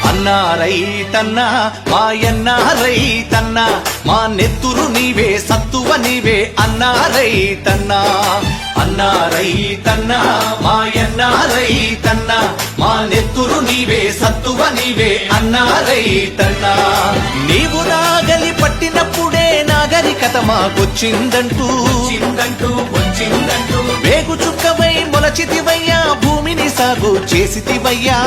అన్నా రైతన్నా మాయన్నా రైతన్నా మా నెత్తురు నీవే సత్తువ నీవే అన్నా రైతన్నా అన్నా రైతన్నా మాయన్నా రైతన్నా మా నెత్తురు నీవే సత్తువ నీవే అన్నా రైతన్నా నీవు నాగలి పట్టినప్పుడే నాగరికత మాకొచ్చిందంటూ వచ్చిందంటూ వేగు చుక్కవై మొలచితివయ్యా భూమిని సాగు చేసితివయ్యా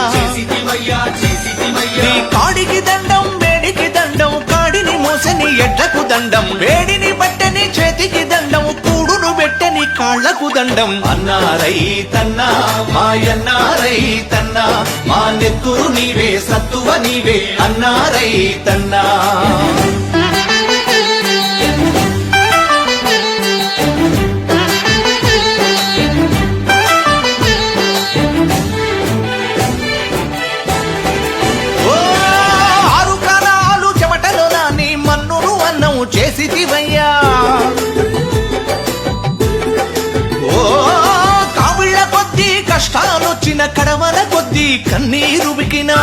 నీ కాడికి దండం వేడికి దండం కాడిని మోసని ఎడ్లకు దండం వేడిని బట్టని చేతికి దండం కూడును పెట్టని కాళ్లకు దండం అన్నా రైతన్నా మాయన్నా రైతన్నా మా నెత్తురు నీవే సత్తువ నీవే అన్నా రైతన్నా చేసితివయ్యా ఓ కావిళ్ళ కొద్దీ కష్టాలొచ్చిన కడవల కొద్దీ కన్నీరు బికినా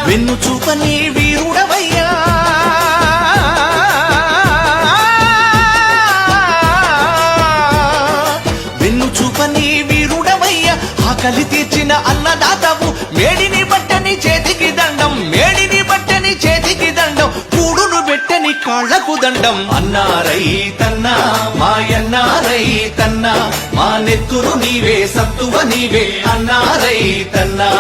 వెన్ను చూపని వీరుడవయ్యా చూపని వీరుడవయ్యా ఆకలి తీర్చిన అన్నదాతవు మేడిని బట్టని చేతికి దండం మేడిని బట్టని చేతికి దండం కూడును పెట్టని కాళ్లకు దండం అన్నా రైతన్నా మాయన్నా రైతన్నా మా నెత్తురు నీవే సత్తువ నీవే అన్నా రైతన్నా